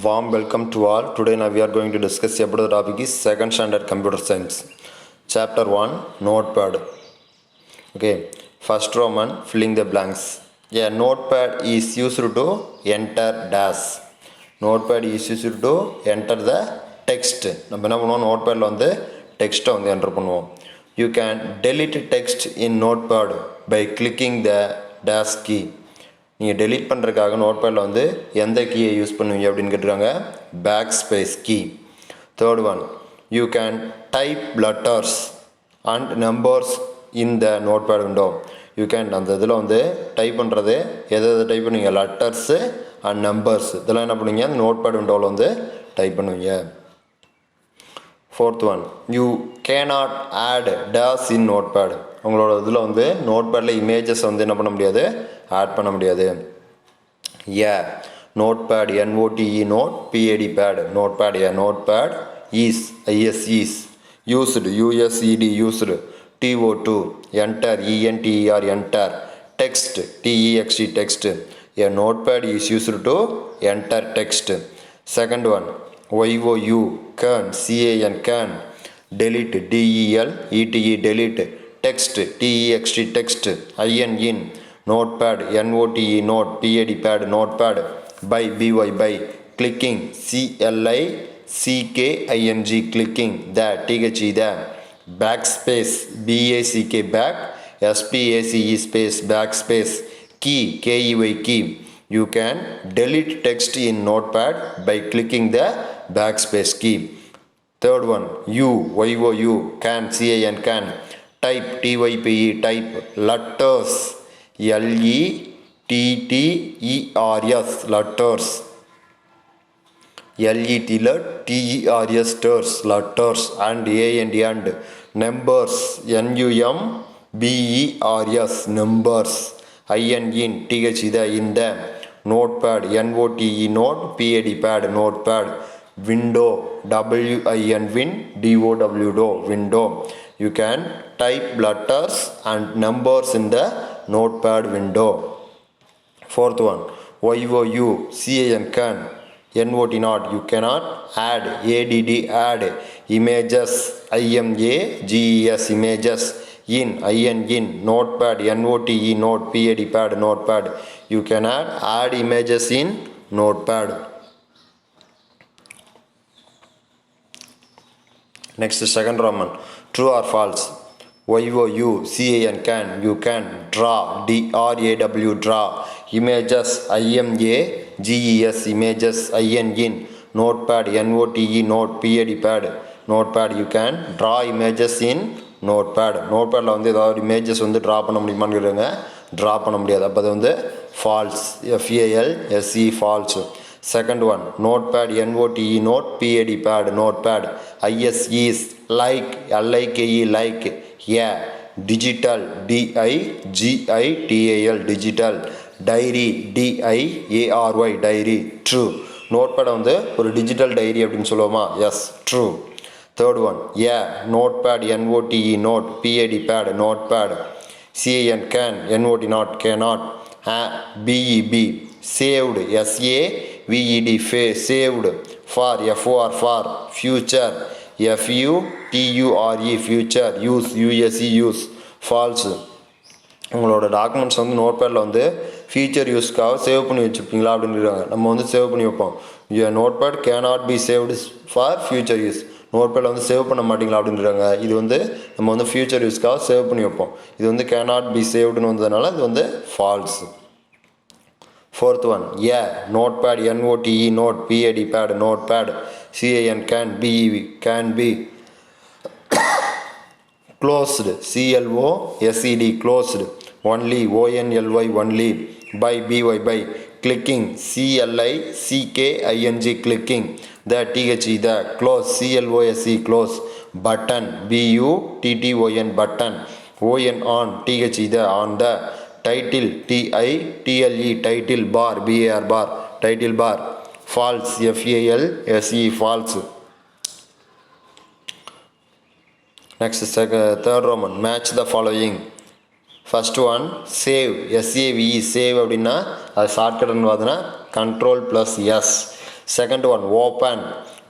Warm welcome to all. Today now we are going to discuss about the topic is second standard computer science. Chapter 1 Notepad. Okay, first Roman filling the blanks. A notepad is used to enter dash. Notepad is used to enter the text. நம்ம என்ன பண்ணுவோம் நோட்பேடில் வந்து டெக்ஸ்ட்டை வந்து enter பண்ணுவோம். You can delete text in notepad by clicking the dash key. நீங்கள் delete பண்ணுறதுக்காக நோட்பேடில் வந்து எந்த கீயை யூஸ் பண்ணுவீங்க அப்படின்னு கேட்டுருக்காங்க. Back space key. Third one, you can type letters and numbers in the notepad window. You can அந்த இதில் வந்து டைப் பண்ணுறது எதை டைப் பண்ணுவீங்க, லெட்டர்ஸு அண்ட் நம்பர்ஸ் இதெல்லாம் என்ன பண்ணுவீங்க அந்த நோட்பேட் விண்டோவில் வந்து டைப் பண்ணுவீங்க. Fourth one, you cannot odd days in notepad. உங்களோட இதில் வந்து நோட்பேடில் இமேஜஸ் வந்து என்ன பண்ண முடியாது, ஆட் பண்ண முடியாது. Notepad NOTE note PAD pad notepad notepad is used USED used TO2 enter ENTER enter text TEXT text. A notepad is used to enter text. Second one, YOU can can delete DELETE delete text TEXT text in notepad NOTE note PAD pad notepad by by clicking CLICKING clicking the the backspace BACK back SPACE space backspace key key. You can delete text in notepad by clicking the backspace key. Third one, YOU can can type TYPE type letters LETTERS letters LETTERS letters and and numbers NUMBERS numbers in in the notepad NOTE note PAD pad notepad window WIN DOW window. You can type letters and numbers in the notepad window. Fourth one, YOU can NOT not. You cannot add add images IMAGES images in notepad NOTE note PAD pad notepad. You cannot add images in notepad. Next, second Roman, true or false. YOU can you can draw DRAW draw images IMAGES images in notepad NOTE note PAD pad notepad. You can draw images in notepad. notepad வந்து ஏதாவது images வந்து draw பண்ண முடியுமான்னு கேளுங்க, draw பண்ண முடியாது. அப்போ அது வந்து false FALSE false. Second one, notepad NOTE note PAD pad notepad is like like digital DIGITAL digital diary DIARY diary true. notepad வந்து ஒரு digital diary அப்படின்னு சொல்லுவோமா, yes true. Third one, notepad NOTE note PAD pad notepad can NOT not cannot BEB saved SAVED saved for FOR for future FUTURE future use use false. உங்களோட documents வந்து நோட்பேடில் வந்து future யூஸ்க்காக save பண்ணி வச்சுருப்பீங்களா அப்படின்றாங்க. நம்ம வந்து save பண்ணி வைப்போம். Notepad cannot be saved for future use. நோட்பேடில் வந்து சேவ் பண்ண மாட்டிங்களா அப்படின்றாங்க. இது வந்து நம்ம வந்து ஃபியூச்சர் யூஸ்க்காக சேவ் பண்ணி வைப்போம். இது வந்து கேனாட் பி சேவ்டுன்னு வந்ததுனால இது வந்து falls. Fourth one, notepad NOTE note PAD pad notepad can be closed CLOSED closed only ONLY only by clicking CLICKING clicking the the close CLOSE close button BUTTON button on the on the title TITLE title bar BAR bar title bar false FALSE false. Next, third Roman, match the following. First one, save SAVE save அப்படின்னா அது ஷார்ட்கட்னு பார்த்தீங்கன்னா control plus S. Second one open,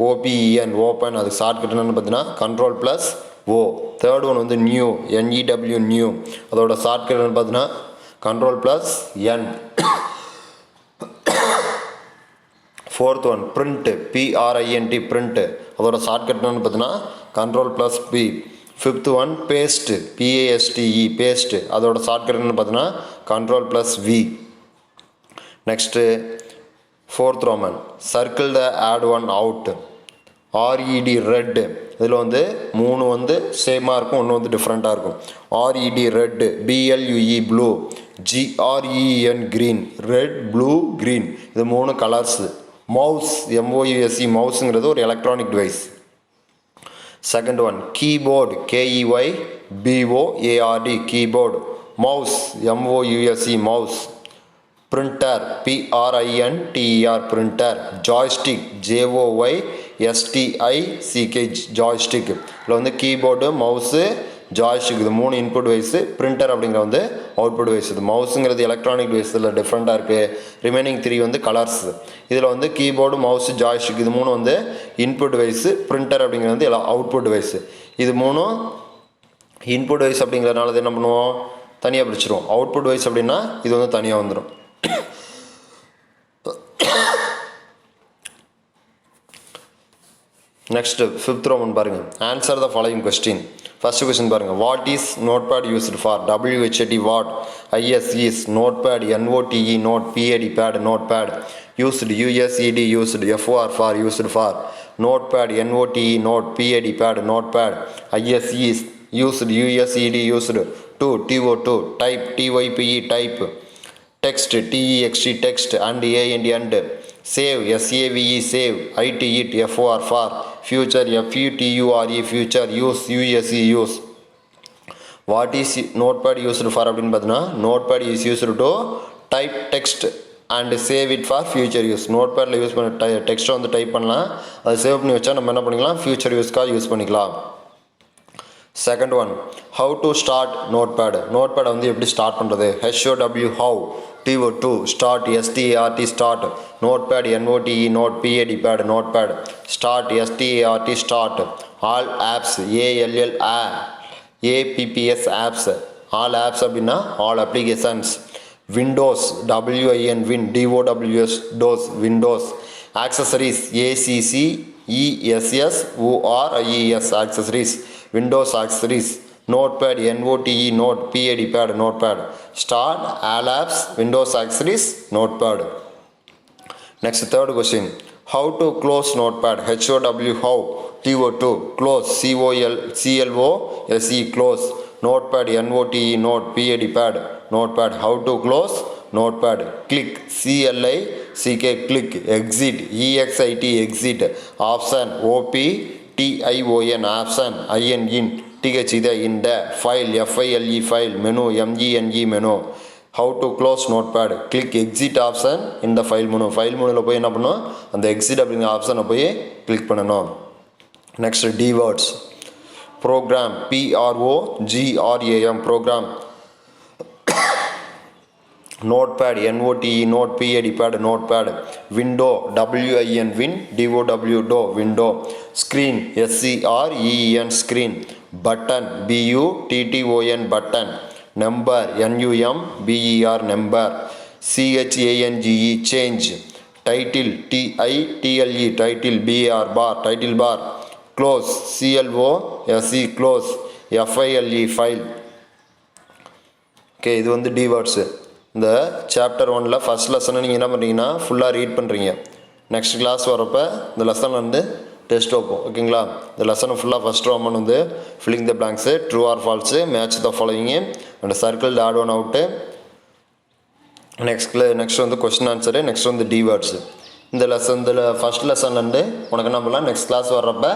O P E N open, அதுக்கு shortcut என்னன்னு பார்த்தீங்கன்னா control plus O. Third one வந்து new, N E W new, அதோட shortcut என்னன்னு பார்த்தீங்கன்னா control plus N. Fourth one print, P R I N T print, அதோட ஷார்ட்கட் என்னன்னு பார்த்தீங்கன்னா control plus P. Fifth one paste, P A S T E paste, அதோட ஷார்ட்கட் என்னன்னு பார்த்தீங்கன்னா control plus V. Next fourth roman circle the odd one out, R E D red, இதில் வந்து மூணு வந்து சேமாக இருக்கும், ஒன்று வந்து டிஃப்ரெண்ட்டாக இருக்கும். RET red, BLUE blue, ஜிஆர்இஎன் green, red blue green, இது மூணு கலர்ஸு. மவுஸ், எம்ஓயூஎஸ்இ மவுஸுங்கிறது ஒரு electronic device. Second one keyboard, K E Y B O A R D keyboard, mouse, எம்ஓயூஎஸ்இ mouse. Printer, பிஆர்ஐஎன்டிஇஆர் printer. Joystick, ஜேஓஒய்எஸ்டிஐசிகே joystick, இதில் வந்து கீபோர்டு, மவுஸு, ஜாய்ஸ்டிக், இது மூணு இன்புட் வைஸு. பிரிண்டர் அப்படிங்கிற வந்து அவுட்புட் வைஸ். இது மவுஸுங்கிறது எலக்ட்ரானிக் டிவைஸ், இதில் டிஃப்ரெண்ட்டாக இருக்குது. ரிமைனிங் த்ரீ வந்து கலர்ஸ். இதில் வந்து கீபோர்டு, மவுஸு, ஜாய்ஸ்டிக், இது மூணு வந்து இன்புட் வைஸு. பிரிண்டர் அப்படிங்கிறது வந்து எல்லாம் அவுட்புட் வைஸு. இது மூணும் இன்புட் வைஸ் அப்படிங்கிறதுனால என்ன பண்ணுவோம், தனியாக பிரிச்சிருவோம். அவுட்புட் வைஸ் அப்படின்னா இது வந்து தனியாக வந்துடும். நெக்ஸ்ட் ஃபிஃப்த் ரோமன் பாருங்கள். Answer the following question. First question பாருங்கள். What is notepad used for? WHAT what, IS is, notepad NOTE note, PAD pad notepad, used USED used, FOR for used for, notepad NOTE note, PAD pad notepad, IS is, used USED used, TO2 type, TYPE type, text, TEXT text, and and, save, SAVE save, IT it, FOR for, future, FUTURE future, use, USE use. What is notepad used for அப்படின்னு பார்த்தீங்கன்னா notepad is used to type text and save it for future use. நோட்பேடில் use பண்ண டெக்ஸ்ட்டை வந்து type பண்ணலாம், அதை save பண்ணி வச்சா நம்ம என்ன பண்ணிக்கலாம், ஃபியூச்சர் யூஸ்க்காக யூஸ் பண்ணிக்கலாம். Second one, how to start notepad. நோட்பேடை வந்து எப்படி ஸ்டார்ட் பண்ணுறது? HOW how, TO2 start, START start, notepad NOTE note, PAD pad notepad, start START start, all apps ALL APPS apps, all apps அப்படின்னா all applications. Windows WIN win, DOWS dows Windows. Accessories ACCESSORIES accessories, Windows accessories. Notepad NOTE note, PAD pad notepad, start, all apps, Windows accessories, notepad. Next third question. How to close notepad. HOW how, TO2 close, CLOSE close, notepad NOTE note, PAD pad notepad, how to close notepad. Click, CLICK click, exit, EXIT exit, option, OPTION option, IN TH இதை இந்த, file, FILE file, menu, MENE menu. How to close notepad. Click exit option இந்த file menu. File மெனுவில் போய் என்ன பண்ணணும், அந்த exit அப்படிங்கிற ஆப்ஷனை போய் கிளிக் பண்ணணும். Next the words. Program, PROGRAM program. Notepad NOTE note, PAD pad notepad. Window WIN win, DOW dow window. Screen SCREEN screen. Button BUTTON button. Number NUMBER number. CHANGE change. Title TITLE title. BAR bar title bar. Close CLOSE close. FILE file. Okay, இது வந்து the words. இந்த chapter 1ல் first லெசனை நீங்கள் என்ன பண்ணுறீங்கன்னா ஃபுல்லாக read பண்ணுறீங்க. நெக்ஸ்ட் கிளாஸ் வரப்போ இந்த லெசன் வந்து டெஸ்ட் வைப்போம். ஓகேங்களா? இந்த லெசனை ஃபுல்லாக ஃபஸ்ட் ரோமன் வந்து filling the blanks, true or false, match the following, and circle odd one out. Next வந்து கொஸ்டின் ஆன்சரு, நெக்ஸ்ட் வந்து டி வேர்ட்ஸு. இந்த ஃபஸ்ட் லெசன்லேருந்து உனக்கு என்ன பண்ணலாம், நெக்ஸ்ட் கிளாஸ் வர்றப்போ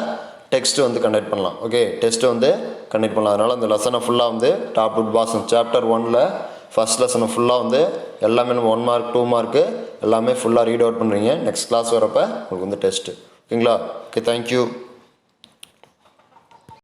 டெக்ஸ்ட்டு வந்து கண்டக்ட் பண்ணலாம். ஓகே, டெஸ்ட்டு வந்து கண்டக்ட் பண்ணலாம். அதனால் இந்த லெசனை ஃபுல்லாக வந்து டாப் டு பாட்டம் சாப்டர் 1ல் ஃபஸ்ட் லெசனை ஃபுல்லாக வந்து எல்லாமே நம்ம 1 மார்க் 2 மார்க்கு எல்லாமே ஃபுல்லாக ரீட் அவுட் பண்ணுறீங்க. நெக்ஸ்ட் கிளாஸ் வரப்போ உங்களுக்கு வந்து டெஸ்ட்டு. ஓகேங்களா? Okay, thank you.